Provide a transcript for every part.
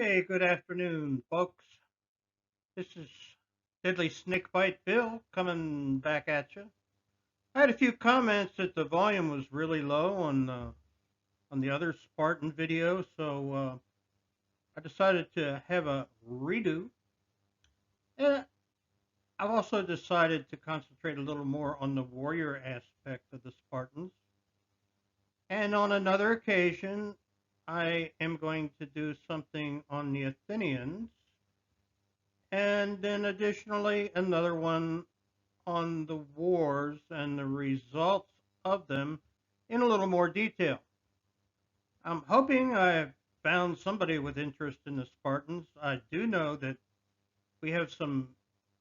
Hey, good afternoon, folks. This is Deadly Snakebite Bill coming back at you. I had a few comments that the volume was really low on the other Spartan video, so I decided to have a redo. And I've also decided to concentrate a little more on the warrior aspect of the Spartans. And on another occasion, I am going to do something on the Athenians, and then additionally another one on the wars and the results of them in a little more detail. I'm hoping I've found somebody with interest in the Spartans. I do know that we have some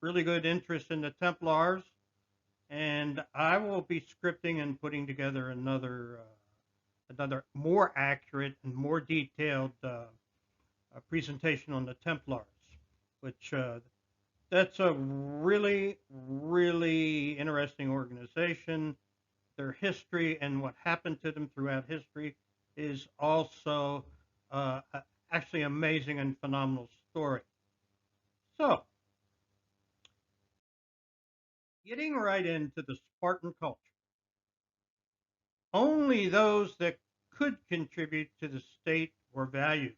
really good interest in the Templars, and I will be scripting and putting together another more accurate and more detailed presentation on the Templars, which that's a really interesting organization. Their history and what happened to them throughout history is also actually amazing and phenomenal story. So, getting right into the Spartan culture, only those that could contribute to the state were valued.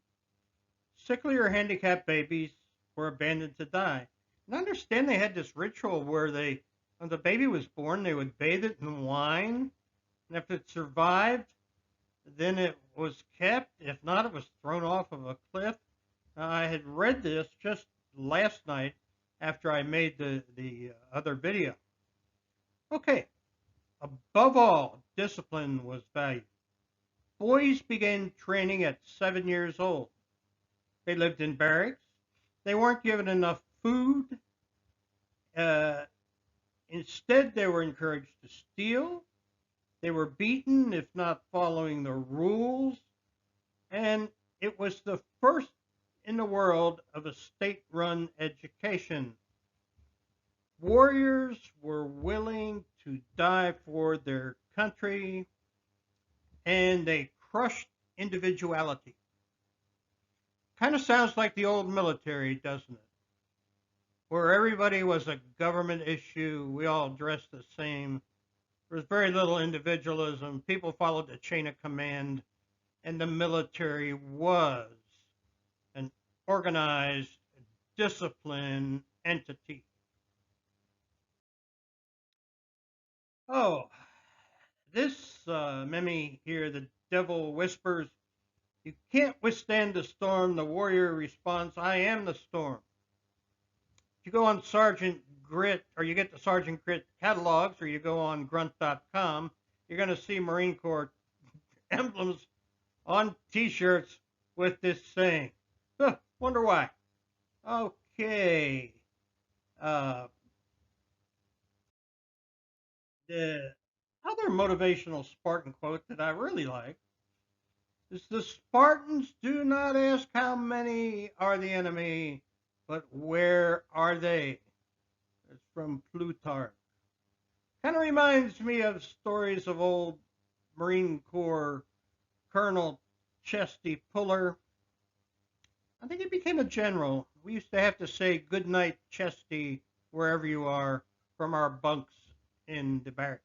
Sickly or handicapped babies were abandoned to die. And I understand they had this ritual where when the baby was born, they would bathe it in wine, and if it survived, then it was kept. If not, it was thrown off of a cliff. I had read this just last night after I made the other video. Okay, above all, discipline was valued. Boys began training at 7 years old. They lived in barracks. They weren't given enough food. Uh, Instead, they were encouraged to steal. They were beaten if not following the rules. And it was the first in the world of a state-run education. Warriors were willing to die for their country, and they crushed individuality. Kind of sounds like the old military, doesn't it? Where everybody was a government issue, we all dressed the same. There was very little individualism. People followed the chain of command, and the military was an organized, disciplined entity. Oh, this meme here, the devil whispers, you can't withstand the storm. The warrior responds, I am the storm. If you go on Sergeant Grit, or you get the Sergeant Grit catalogs, or you go on grunt.com, you're going to see Marine Corps emblems on t-shirts with this saying. Huh, wonder why. Okay. Uh, the other motivational Spartan quote that I really like is the Spartans do not ask how many are the enemy, but where are they? It's from Plutarch. Kind of reminds me of stories of old Marine Corps Colonel Chesty Puller. I think he became a general. We used to have to say good night, Chesty, wherever you are, from our bunks in the barracks.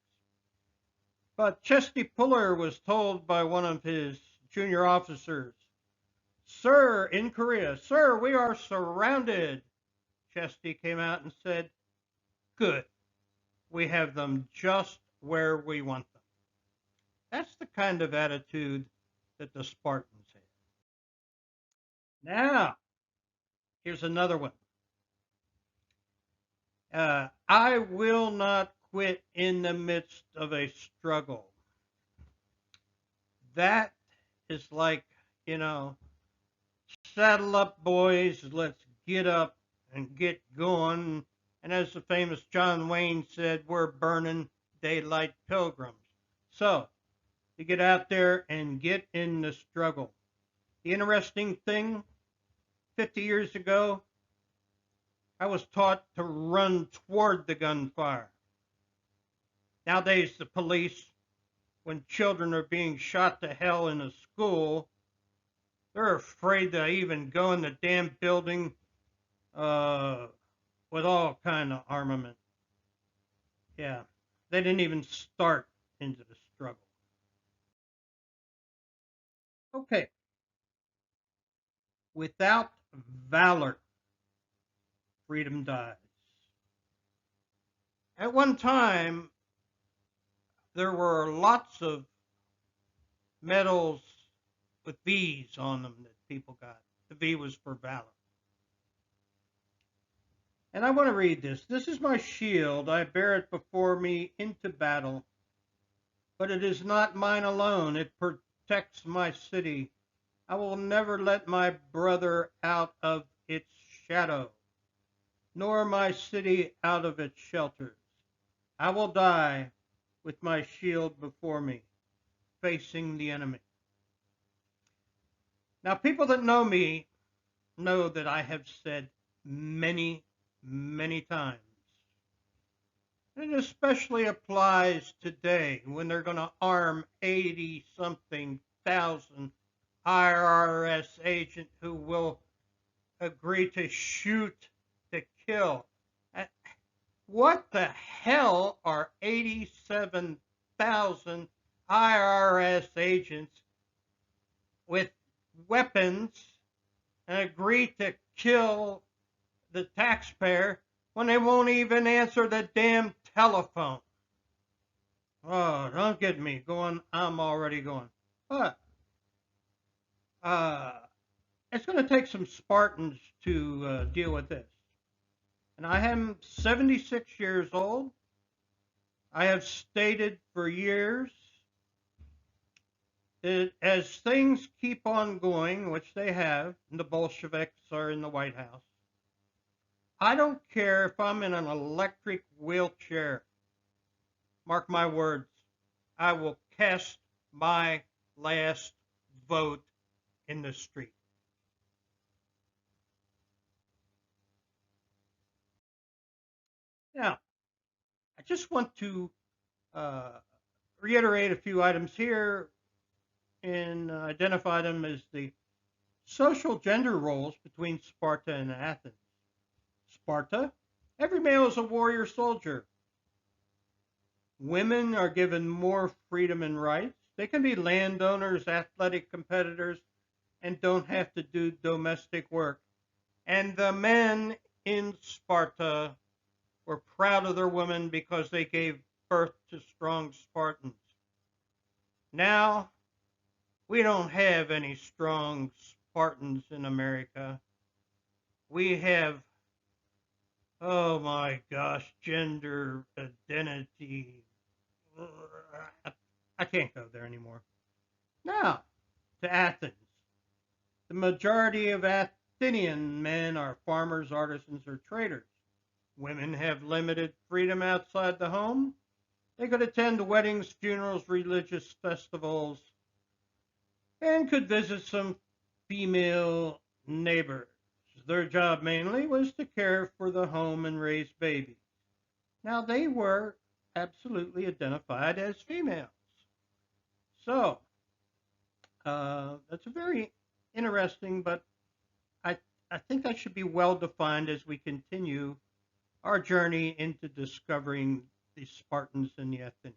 But Chesty Puller was told by one of his junior officers, Sir, in Korea, Sir, we are surrounded. Chesty came out and said, good, we have them just where we want them. That's the kind of attitude that the Spartans had. Now, here's another one. I will not quit in the midst of a struggle. That is like, you know, saddle up, boys, let's get up and get going. And as the famous John Wayne said, we're burning daylight pilgrims. So, you get out there and get in the struggle. The interesting thing, 50 years ago, I was taught to run toward the gunfire. Nowadays, the police, when children are being shot to hell in a school, They're afraid to even go in the damn building uh, with all kind of armament. Yeah, they didn't even start into the struggle. Okay, without valor, freedom dies. At one time, there were lots of medals with V's on them that people got. The V was for valor. And I want to read this. This is my shield. I bear it before me into battle. But it is not mine alone. It protects my city. I will never let my brother out of its shadow, nor my city out of its shelters. I will die with my shield before me, facing the enemy. Now, people that know me know that I have said many, many times. It especially applies today when they're going to arm 80-something thousand IRS agents who will agree to shoot to kill. What the hell are 87,000 IRS agents with weapons and agree to kill the taxpayer when they won't even answer the damn telephone? Oh, don't get me going. I'm already going. But uh, it's going to take some Spartans to deal with this. And I am 76 years old. I have stated for years that as things keep on going, which they have, and the Bolsheviks are in the White House, I don't care if I'm in an electric wheelchair. Mark my words, I will cast my last vote in the street. Now, I just want to uh, reiterate a few items here and identify them as the social gender roles between Sparta and Athens. Sparta, every male is a warrior soldier. Women are given more freedom and rights. They can be landowners, athletic competitors, and don't have to do domestic work. And the men in Sparta were proud of their women because they gave birth to strong Spartans. Now, we don't have any strong Spartans in America. We have, oh my gosh, gender identity. I can't go there anymore. Now, to Athens. The majority of Athenian men are farmers, artisans, or traders. Women have limited freedom outside the home. They could attend weddings, funerals, religious festivals, and could visit some female neighbors. Their job mainly was to care for the home and raise babies. Now, they were absolutely identified as females. So, that's a very interesting, but I, I think that should be well defined as we continue our journey into discovering the Spartans and the Athenians.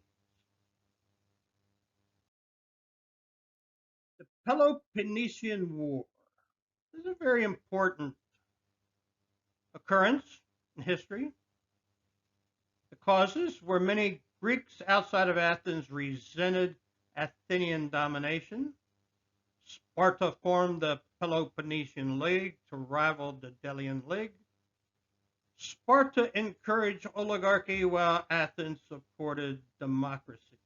The Peloponnesian War. This is a very important occurrence in history. The causes were many Greeks outside of Athens resented Athenian domination. Sparta formed the Peloponnesian League to rival the Delian League. Sparta encouraged oligarchy while Athens supported democracy.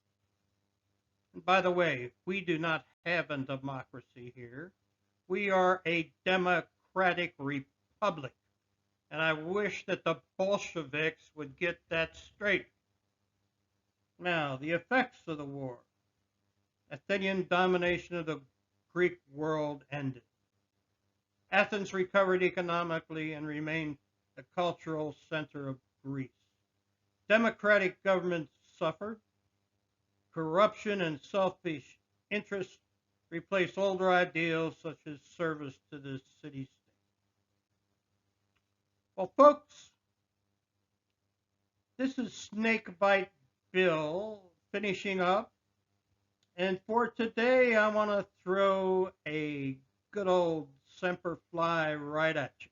And by the way, we do not have a democracy here. We are a democratic republic. And I wish that the Bolsheviks would get that straight. Now, the effects of the war. Athenian domination of the Greek world ended. Athens recovered economically and remained the cultural center of Greece. Democratic governments suffered. Corruption and selfish interest replace older ideals such as service to the city-state. Well, folks, this is Snakebite Bill finishing up. And for today, I want to throw a good old Semper Fi right at you.